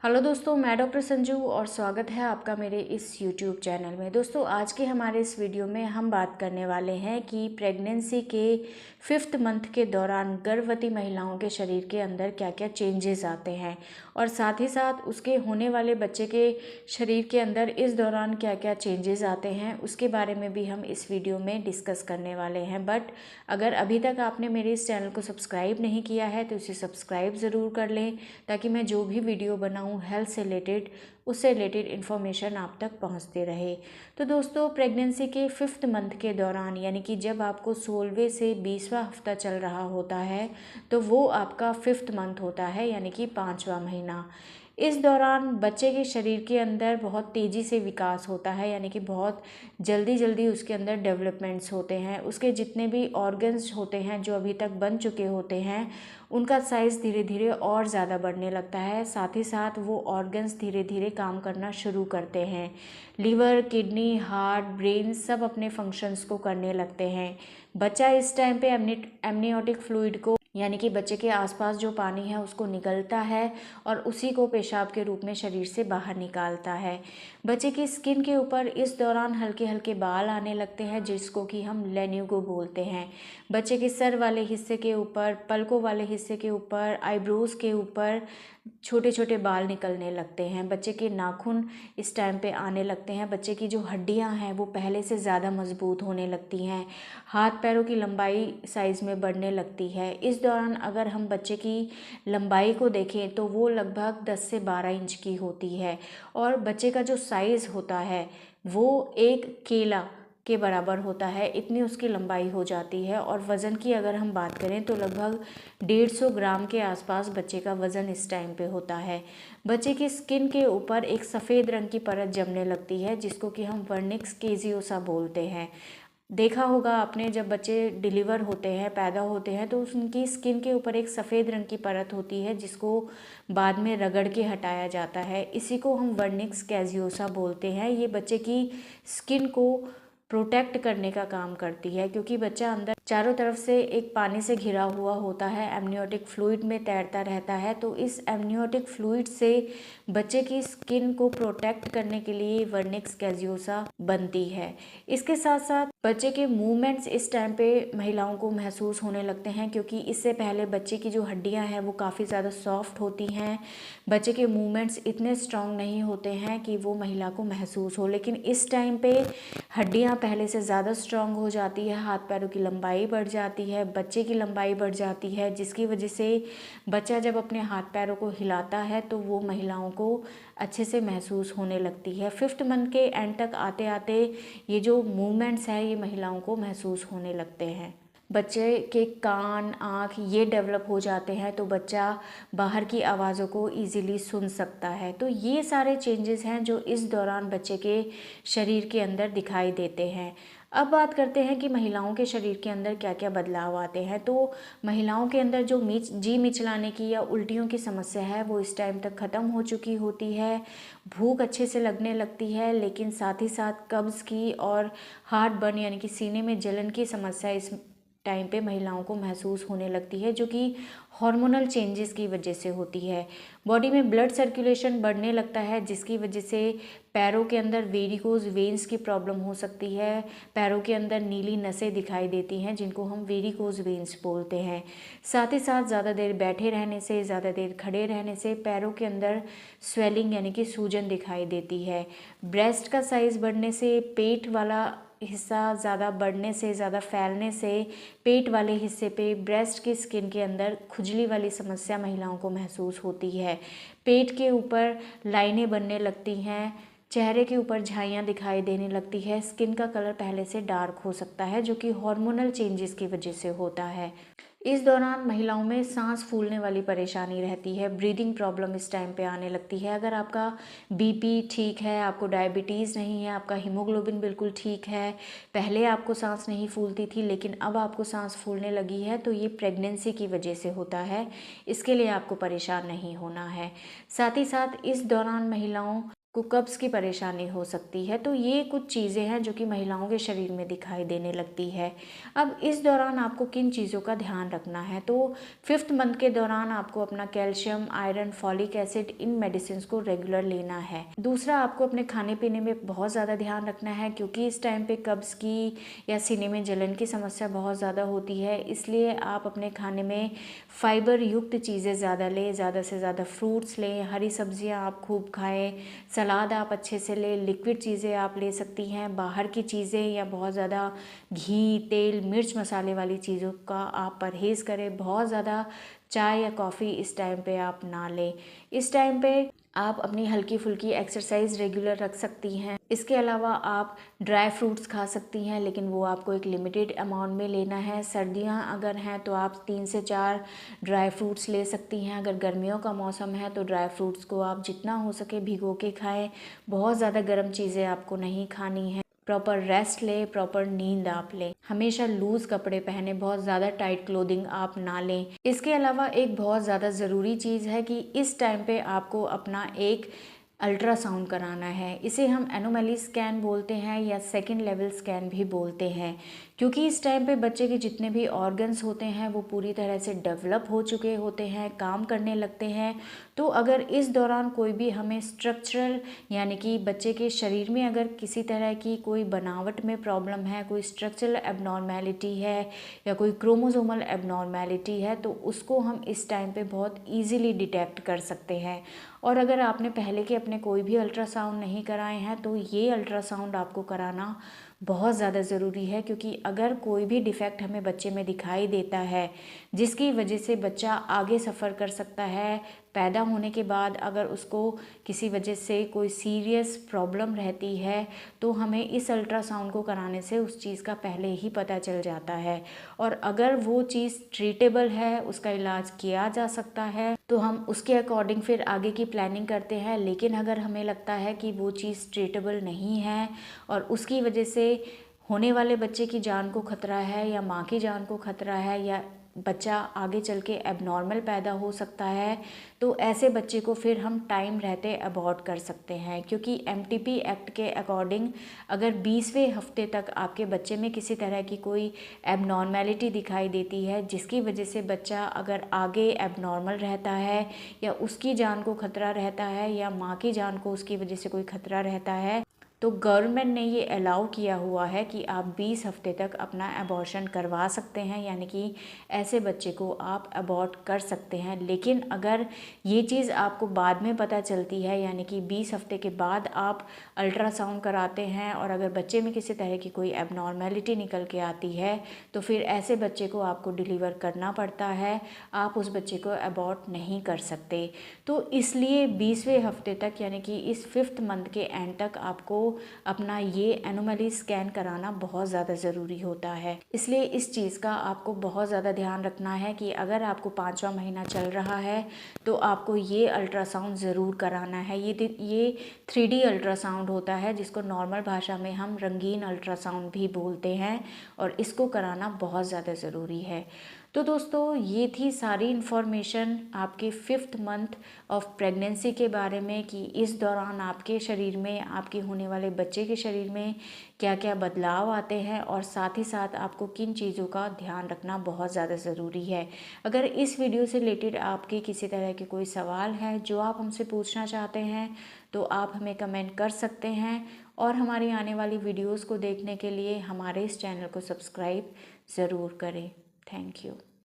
Hello दोस्तों, मैं doctor Sanju और स्वागत है आपका मेरे इस यूट्यूब चैनल में। दोस्तों, आज के हमारे इस वीडियो में हम बात करने वाले हैं कि प्रेगनेंसी के 5th मंथ के दौरान गर्भवती महिलाओं के शरीर के अंदर क्या क्या चेंजेस आते हैं और साथ ही साथ उसके होने वाले बच्चे के शरीर के अंदर इस दौरान क्या क्या चेंजेस आते हैं, उसके बारे में भी हम इस वीडियो में डिस्कस करने वाले हैं। बट अगर अभी तक आपने मेरे इस चैनल को सब्सक्राइब नहीं किया है तो इसे सब्सक्राइब ज़रूर कर लें, ताकि मैं जो भी वीडियो बनाऊँ हेल्थ से रिलेटेड उससे रिलेटेड इन्फॉर्मेशन आप तक पहुंचते रहे। तो दोस्तों, प्रेगनेंसी के 5th मंथ के दौरान, यानी कि जब आपको 16वें से 20वां हफ्ता चल रहा होता है, तो वो आपका 5th मंथ होता है, यानी कि 5वां महीना। इस दौरान बच्चे के शरीर के अंदर बहुत तेज़ी से विकास होता है, यानी कि बहुत जल्दी जल्दी उसके अंदर डेवलपमेंट्स होते हैं। उसके जितने भी ऑर्गन्स होते हैं जो अभी तक बन चुके होते हैं, उनका साइज़ धीरे धीरे और ज़्यादा बढ़ने लगता है। साथ ही साथ वो ऑर्गन्स धीरे धीरे काम करना शुरू करते हैं। लीवर, किडनी, हार्ट, ब्रेन सब अपने फंक्शंस को करने लगते हैं। बच्चा इस टाइम पे एमनियोटिक फ्लूइड को, यानी कि बच्चे के आसपास जो पानी है उसको निगलता है और उसी को पेशाब के रूप में शरीर से बाहर निकालता है। बच्चे की स्किन के ऊपर इस दौरान हल्के हल्के बाल आने लगते हैं, जिसको कि हम लेन्यूगो बोलते हैं। बच्चे के सर वाले हिस्से के ऊपर, पलकों वाले हिस्से के ऊपर, आईब्रोज के ऊपर छोटे छोटे बाल निकलने लगते हैं। बच्चे के नाखून इस टाइम पे आने लगते हैं। बच्चे की जो हड्डियां हैं वो पहले से ज़्यादा मजबूत होने लगती हैं। हाथ पैरों की लंबाई साइज़ में बढ़ने लगती है। इस दौरान अगर हम बच्चे की लंबाई को देखें तो वो लगभग 10 से 12 इंच की होती है और बच्चे का जो साइज़ होता है वो एक केला के बराबर होता है, इतनी उसकी लंबाई हो जाती है। और वज़न की अगर हम बात करें तो लगभग 150 ग्राम के आसपास बच्चे का वज़न इस टाइम पे होता है। बच्चे की स्किन के ऊपर एक सफ़ेद रंग की परत जमने लगती है, जिसको कि हम वर्निक्स केजियोसा बोलते हैं। देखा होगा आपने, जब बच्चे डिलीवर होते हैं, पैदा होते हैं, तो उनकी स्किन के ऊपर एक सफ़ेद रंग की परत होती है, जिसको बाद में रगड़ के हटाया जाता है। इसी को हम वर्निक्स कैजियोसा बोलते हैं। ये बच्चे की स्किन को प्रोटेक्ट करने का काम करती है, क्योंकि बच्चा अंदर चारों तरफ से एक पानी से घिरा हुआ होता है, एमनियोटिक फ्लूइड में तैरता रहता है। तो इस एमनियोटिक फ्लूइड से बच्चे की स्किन को प्रोटेक्ट करने के लिए वर्निक्स कैजियोसा बनती है। इसके साथ साथ बच्चे के मूवमेंट्स इस टाइम पे महिलाओं को महसूस होने लगते हैं, क्योंकि इससे पहले बच्चे की जो हड्डियां हैं वो काफ़ी ज़्यादा सॉफ्ट होती हैं। बच्चे के मूवमेंट्स इतने स्ट्रांग नहीं होते हैं कि वो महिला को महसूस हो, लेकिन इस टाइम पे हड्डियां पहले से ज़्यादा स्ट्रांग हो जाती है, हाथ पैरों की लंबाई बढ़ जाती है, बच्चे की लंबाई बढ़ जाती है, जिसकी वजह से बच्चा जब अपने हाथ पैरों को हिलाता है तो वो महिलाओं को अच्छे से महसूस होने लगती है। 5th मंथ के एंड तक आते आते ये जो मूवमेंट्स हैं ये महिलाओं को महसूस होने लगते हैं। बच्चे के कान, आँख ये डेवलप हो जाते हैं, तो बच्चा बाहर की आवाज़ों को इजीली सुन सकता है। तो ये सारे चेंजेस हैं जो इस दौरान बच्चे के शरीर के अंदर दिखाई देते हैं। अब बात करते हैं कि महिलाओं के शरीर के अंदर क्या क्या बदलाव आते हैं। तो महिलाओं के अंदर जो जी मिचलाने की या उल्टियों की समस्या है वो इस टाइम तक ख़त्म हो चुकी होती है। भूख अच्छे से लगने लगती है, लेकिन साथ ही साथ कब्ज़ की और हार्ट बर्न, यानी कि सीने में जलन की समस्या इस टाइम पे महिलाओं को महसूस होने लगती है, जो कि हार्मोनल चेंजेस की वजह से होती है। बॉडी में ब्लड सर्कुलेशन बढ़ने लगता है, जिसकी वजह से पैरों के अंदर वेरिकोज वेन्स की प्रॉब्लम हो सकती है। पैरों के अंदर नीली नसें दिखाई देती हैं, जिनको हम वेरिकोज वेन्स बोलते हैं। साथ ही साथ ज़्यादा देर बैठे रहने से, ज़्यादा देर खड़े रहने से पैरों के अंदर स्वेलिंग, यानी कि सूजन दिखाई देती है। ब्रेस्ट का साइज़ बढ़ने से, पेट वाला हिस्सा ज़्यादा बढ़ने से, ज़्यादा फैलने से पेट वाले हिस्से पे, ब्रेस्ट की स्किन के अंदर खुजली वाली समस्या महिलाओं को महसूस होती है। पेट के ऊपर लाइनें बनने लगती हैं, चेहरे के ऊपर झाइयाँ दिखाई देने लगती है, स्किन का कलर पहले से डार्क हो सकता है, जो कि हार्मोनल चेंजेस की वजह से होता है। इस दौरान महिलाओं में सांस फूलने वाली परेशानी रहती है, ब्रीदिंग प्रॉब्लम इस टाइम पे आने लगती है। अगर आपका बीपी ठीक है, आपको डायबिटीज़ नहीं है, आपका हीमोग्लोबिन बिल्कुल ठीक है, पहले आपको सांस नहीं फूलती थी लेकिन अब आपको सांस फूलने लगी है, तो ये प्रेगनेंसी की वजह से होता है। इसके लिए आपको परेशान नहीं होना है। साथ ही साथ इस दौरान महिलाओं को कब्ज़ की परेशानी हो सकती है। तो ये कुछ चीज़ें हैं जो कि महिलाओं के शरीर में दिखाई देने लगती है। अब इस दौरान आपको किन चीज़ों का ध्यान रखना है, तो 5th मंथ के दौरान आपको अपना calcium, iron, folic acid in medicine को रेगुलर लेना है। दूसरा, आपको अपने खाने पीने में बहुत ज़्यादा ध्यान रखना है, क्योंकि इस टाइम पे कब्ज़ की या सीने में जलन की समस्या बहुत ज़्यादा होती है। इसलिए आप अपने खाने में फाइबर युक्त चीज़ें ज़्यादा लें, ज़्यादा से ज़्यादा फ्रूट्स लें, हरी सब्जियां आप खूब खाएं, सलाद आप अच्छे से लें, लिक्विड चीज़ें आप ले सकती हैं। बाहर की चीज़ें या बहुत ज़्यादा घी, तेल, मिर्च मसाले वाली चीज़ों का आप परहेज़ करें। बहुत ज़्यादा चाय या कॉफ़ी इस टाइम पे आप ना लें। इस टाइम पे आप अपनी हल्की फुल्की एक्सरसाइज रेगुलर रख सकती हैं। इसके अलावा आप ड्राई फ्रूट्स खा सकती हैं, लेकिन वो आपको एक लिमिटेड अमाउंट में लेना है। सर्दियां अगर हैं तो आप 3 से 4 ड्राई फ्रूट्स ले सकती हैं। अगर गर्मियों का मौसम है तो ड्राई फ्रूट्स को आप जितना हो सके भिगो के खाएं। बहुत ज़्यादा गर्म चीज़ें आपको नहीं खानी है। प्रॉपर रेस्ट लें, प्रॉपर नींद आप लें। हमेशा लूज़ कपड़े पहने, बहुत ज़्यादा टाइट क्लोथिंग आप ना लें। इसके अलावा एक बहुत ज़्यादा ज़रूरी चीज़ है कि इस टाइम पे आपको अपना एक अल्ट्रासाउंड कराना है। इसे हम एनोमली स्कैन बोलते हैं या सेकंड लेवल स्कैन भी बोलते हैं, क्योंकि इस टाइम पे बच्चे के जितने भी ऑर्गन्स होते हैं वो पूरी तरह से डेवलप हो चुके होते हैं, काम करने लगते हैं। तो अगर इस दौरान कोई भी हमें स्ट्रक्चरल यानी कि बच्चे के शरीर में अगर किसी तरह की कोई बनावट में प्रॉब्लम है, कोई स्ट्रक्चरल एबनॉर्मेलिटी है या कोई क्रोमोसोमल एबनॉर्मेलिटी है, तो उसको हम इस टाइम पे बहुत ईजीली डिटेक्ट कर सकते हैं। और अगर आपने पहले के अपने कोई भी अल्ट्रासाउंड नहीं कराए हैं तो ये अल्ट्रासाउंड आपको कराना बहुत ज़्यादा ज़रूरी है, क्योंकि अगर कोई भी डिफ़ेक्ट हमें बच्चे में दिखाई देता है जिसकी वजह से बच्चा आगे सफ़र कर सकता है, पैदा होने के बाद अगर उसको किसी वजह से कोई सीरियस प्रॉब्लम रहती है, तो हमें इस अल्ट्रासाउंड को कराने से उस चीज़ का पहले ही पता चल जाता है। और अगर वो चीज़ ट्रीटेबल है, उसका इलाज किया जा सकता है, तो हम उसके अकॉर्डिंग फिर आगे की प्लानिंग करते हैं। लेकिन अगर हमें लगता है कि वो चीज़ ट्रीटेबल नहीं है और उसकी वजह से होने वाले बच्चे की जान को खतरा है या माँ की जान को खतरा है या बच्चा आगे चल के एबनॉर्मल पैदा हो सकता है, तो ऐसे बच्चे को फिर हम टाइम रहते अबॉर्ट कर सकते हैं। क्योंकि एमटीपी एक्ट के अकॉर्डिंग अगर 20वें हफ्ते तक आपके बच्चे में किसी तरह की कोई एबनॉर्मेलिटी दिखाई देती है जिसकी वजह से बच्चा अगर आगे एबनॉर्मल रहता है या उसकी जान को खतरा रहता है या माँ की जान को उसकी वजह से कोई खतरा रहता है, तो गवर्नमेंट ने ये अलाउ किया हुआ है कि आप 20 हफ्ते तक अपना अबॉर्शन करवा सकते हैं, यानी कि ऐसे बच्चे को आप अबॉर्ट कर सकते हैं। लेकिन अगर ये चीज़ आपको बाद में पता चलती है, यानी कि 20 हफ्ते के बाद आप अल्ट्रासाउंड कराते हैं और अगर बच्चे में किसी तरह की कोई एबनॉर्मेलिटी निकल के आती है, तो फिर ऐसे बच्चे को आपको डिलीवर करना पड़ता है, आप उस बच्चे को अबॉर्ट नहीं कर सकते। तो इसलिए 20वें हफ्ते तक यानी कि इस 5th मंथ के एंड तक आपको अपना ये एनोमली स्कैन कराना बहुत ज़्यादा ज़रूरी होता है। इसलिए इस चीज़ का आपको बहुत ज़्यादा ध्यान रखना है कि अगर आपको 5वां महीना चल रहा है तो आपको ये अल्ट्रासाउंड ज़रूर कराना है। ये 3D अल्ट्रासाउंड होता है जिसको नॉर्मल भाषा में हम रंगीन अल्ट्रासाउंड भी बोलते हैं और इसको कराना बहुत ज़्यादा ज़रूरी है। तो दोस्तों, ये थी सारी इन्फॉर्मेशन आपके 5th मंथ ऑफ प्रेगनेंसी के बारे में कि इस दौरान आपके शरीर में, आपके होने वाले बच्चे के शरीर में क्या क्या बदलाव आते हैं और साथ ही साथ आपको किन चीज़ों का ध्यान रखना बहुत ज़्यादा ज़रूरी है। अगर इस वीडियो से रिलेटेड आपके किसी तरह के कोई सवाल है जो आप हमसे पूछना चाहते हैं तो आप हमें कमेंट कर सकते हैं और हमारी आने वाली वीडियोज़ को देखने के लिए हमारे इस चैनल को सब्सक्राइब ज़रूर करें। Thank you.